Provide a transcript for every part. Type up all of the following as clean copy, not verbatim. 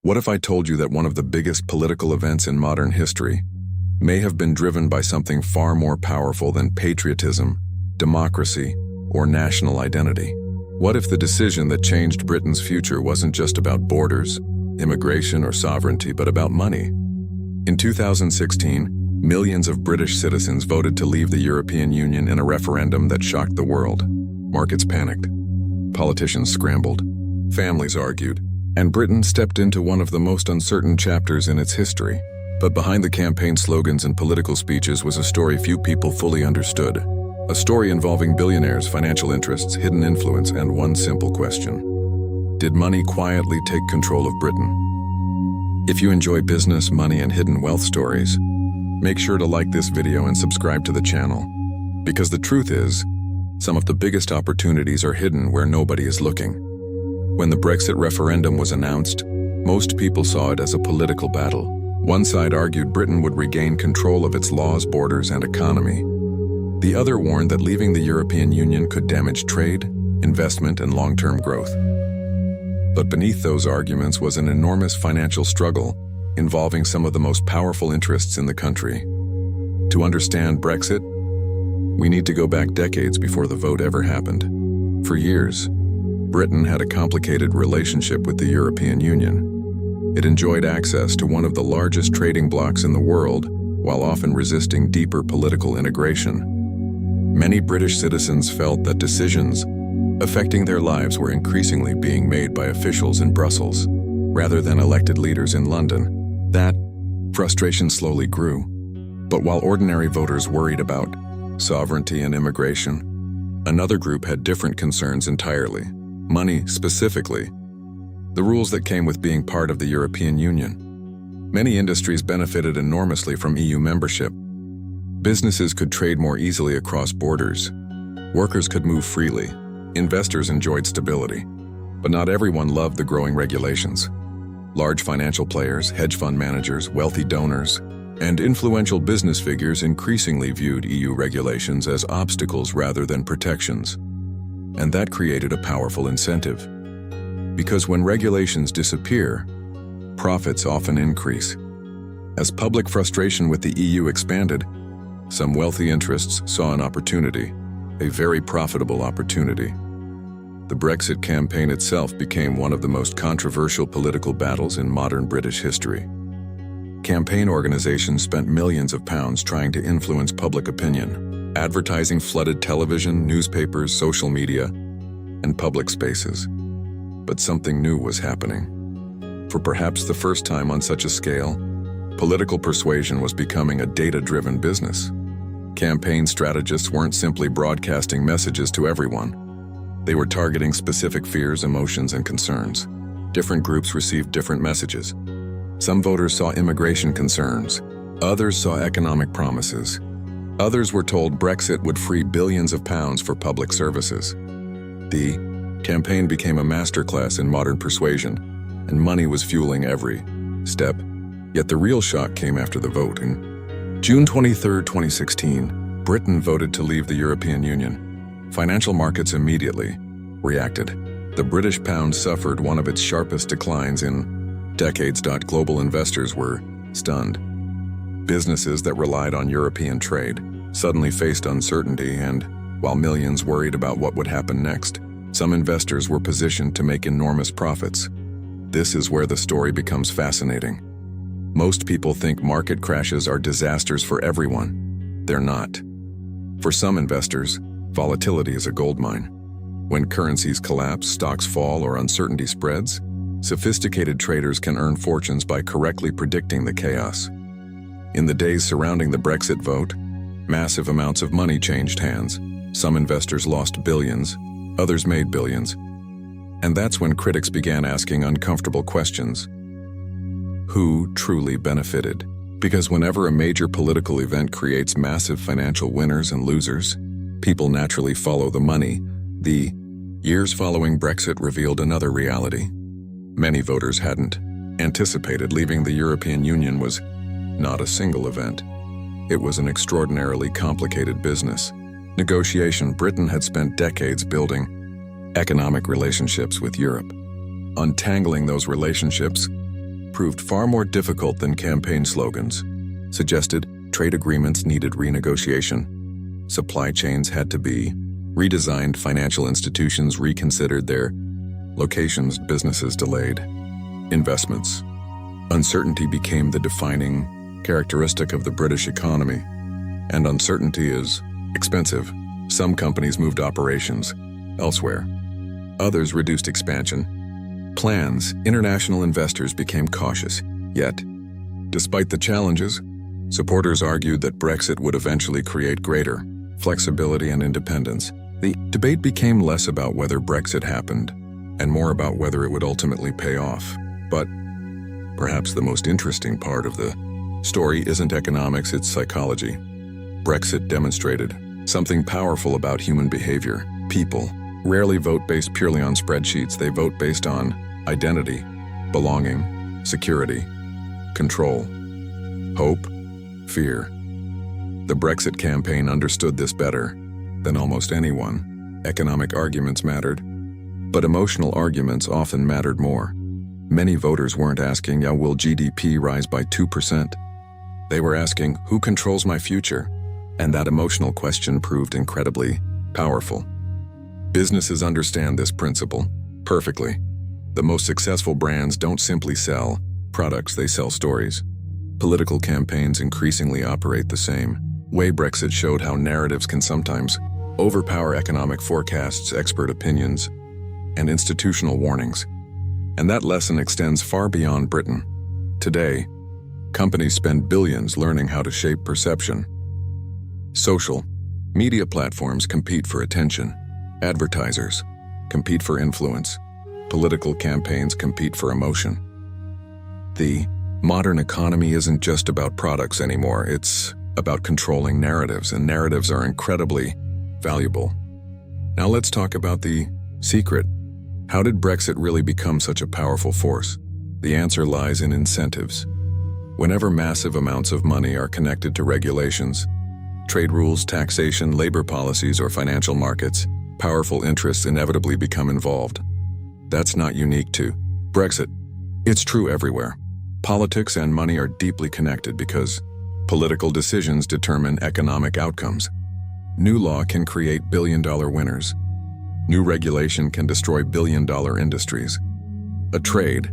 What if I told you that one of the biggest political events in modern history may have been driven by something far more powerful than patriotism, democracy, or national identity? What if the decision that changed Britain's future wasn't just about borders, immigration, or sovereignty, but about money? In 2016, millions of British citizens voted to leave the European Union in a referendum that shocked the world. Markets panicked, politicians scrambled, families argued, and Britain stepped into one of the most uncertain chapters in its history. But behind the campaign slogans and political speeches was a story few people fully understood. A story involving billionaires, financial interests, hidden influence, and one simple question: did money quietly take control of Britain? If you enjoy business, money, and hidden wealth stories, make sure to like this video and subscribe to the channel. Because the truth is, some of the biggest opportunities are hidden where nobody is looking. When the Brexit referendum was announced, most people saw it as a political battle. One side argued Britain would regain control of its laws, borders, and economy. The other warned that leaving the European Union could damage trade, investment, and long-term growth. But beneath those arguments was an enormous financial struggle involving some of the most powerful interests in the country. To understand Brexit, we need to go back decades before the vote ever happened. For years, Britain had a complicated relationship with the European Union. It enjoyed access to one of the largest trading blocs in the world, while often resisting deeper political integration. Many British citizens felt that decisions affecting their lives were increasingly being made by officials in Brussels, rather than elected leaders in London. That frustration slowly grew. But while ordinary voters worried about sovereignty and immigration, another group had different concerns entirely. Money, specifically. The rules that came with being part of the European Union. Many industries benefited enormously from EU membership. Businesses could trade more easily across borders. Workers could move freely. Investors enjoyed stability. But not everyone loved the growing regulations. Large financial players, hedge fund managers, wealthy donors, and influential business figures increasingly viewed EU regulations as obstacles rather than protections. And that created a powerful incentive. Because when regulations disappear, profits often increase. As public frustration with the EU expanded, some wealthy interests saw an opportunity, a very profitable opportunity. The Brexit campaign itself became one of the most controversial political battles in modern British history. Campaign organizations spent millions of pounds trying to influence public opinion. Advertising flooded television, newspapers, social media, and public spaces. But something new was happening. For perhaps the first time on such a scale, political persuasion was becoming a data-driven business. Campaign strategists weren't simply broadcasting messages to everyone. They were targeting specific fears, emotions, and concerns. Different groups received different messages. Some voters saw immigration concerns. Others saw economic promises. Others were told Brexit would free billions of pounds for public services. The campaign became a masterclass in modern persuasion, and money was fueling every step. Yet the real shock came after the vote. In June 23, 2016, Britain voted to leave the European Union. Financial markets immediately reacted. The British pound suffered one of its sharpest declines in decades. Global investors were stunned. Businesses that relied on European trade suddenly faced uncertainty, and while millions worried about what would happen next, some investors were positioned to make enormous profits. This is where the story becomes fascinating. Most people think market crashes are disasters for everyone. They're not. For some investors, volatility is a goldmine. When currencies collapse, stocks fall, or uncertainty spreads, sophisticated traders can earn fortunes by correctly predicting the chaos. In the days surrounding the Brexit vote, massive amounts of money changed hands. Some investors lost billions, others made billions. And that's when critics began asking uncomfortable questions. Who truly benefited? Because whenever a major political event creates massive financial winners and losers, people naturally follow the money. The years following Brexit revealed another reality. Many voters hadn't anticipated leaving the European Union was not a single event. It was an extraordinarily complicated business. Negotiation. Britain had spent decades building economic relationships with Europe. Untangling those relationships proved far more difficult than campaign slogans suggested. Trade agreements needed renegotiation. Supply chains had to be redesigned. Financial institutions reconsidered their locations. Businesses delayed investments. Uncertainty became the defining characteristic of the British economy. And uncertainty is expensive. Some companies moved operations elsewhere. Others reduced expansion plans. International investors became cautious. Yet, despite the challenges, supporters argued that Brexit would eventually create greater flexibility and independence. The debate became less about whether Brexit happened and more about whether it would ultimately pay off. But perhaps the most interesting part of the story isn't economics, it's psychology. Brexit demonstrated something powerful about human behavior. People rarely vote based purely on spreadsheets. They vote based on identity, belonging, security, control, hope, fear. The Brexit campaign understood this better than almost anyone. Economic arguments mattered, but emotional arguments often mattered more. Many voters weren't asking, will GDP rise by 2%? They were asking, who controls my future? And that emotional question proved incredibly powerful. Businesses understand this principle perfectly. The most successful brands don't simply sell products, they sell stories. Political campaigns increasingly operate the same way. Brexit showed how narratives can sometimes overpower economic forecasts, expert opinions, and institutional warnings. And that lesson extends far beyond Britain. Today, companies spend billions learning how to shape perception. Social media platforms compete for attention. Advertisers compete for influence. Political campaigns compete for emotion. The modern economy isn't just about products anymore, it's about controlling narratives, and narratives are incredibly valuable. Now let's talk about the secret. How did Brexit really become such a powerful force? The answer lies in incentives. Whenever massive amounts of money are connected to regulations, trade rules, taxation, labor policies, or financial markets, powerful interests inevitably become involved. That's not unique to Brexit. It's true everywhere. Politics and money are deeply connected because political decisions determine economic outcomes. New law can create billion-dollar winners. New regulation can destroy billion-dollar industries. A trade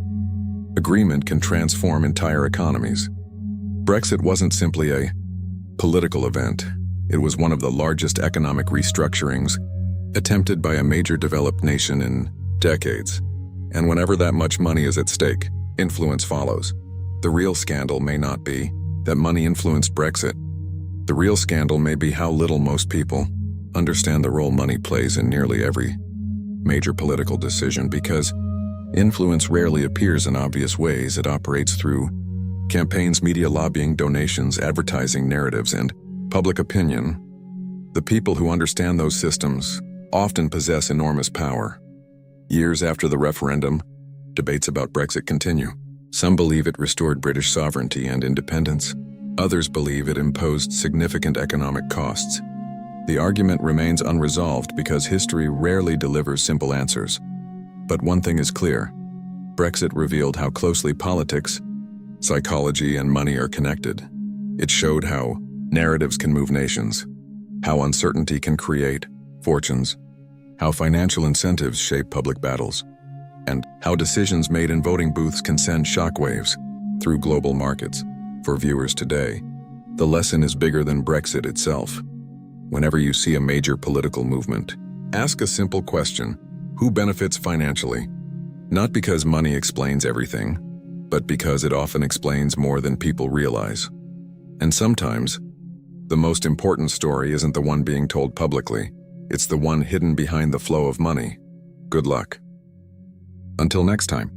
agreement can transform entire economies. Brexit wasn't simply a political event. It was one of the largest economic restructurings attempted by a major developed nation in decades. And whenever that much money is at stake, influence follows. The real scandal may not be that money influenced Brexit. The real scandal may be how little most people understand the role money plays in nearly every major political decision, because influence rarely appears in obvious ways. It operates through campaigns, media lobbying, donations, advertising, narratives, and public opinion. The people who understand those systems often possess enormous power. Years after the referendum, debates about Brexit continue. Some believe it restored British sovereignty and independence. Others believe it imposed significant economic costs. The argument remains unresolved because history rarely delivers simple answers. But one thing is clear: Brexit revealed how closely politics, psychology, and money are connected. It showed how narratives can move nations, how uncertainty can create fortunes, how financial incentives shape public battles, and how decisions made in voting booths can send shockwaves through global markets. For viewers today, the lesson is bigger than Brexit itself. Whenever you see a major political movement, ask a simple question: who benefits financially? Not because money explains everything, but because it often explains more than people realize. And sometimes, the most important story isn't the one being told publicly, it's the one hidden behind the flow of money. Good luck. Until next time.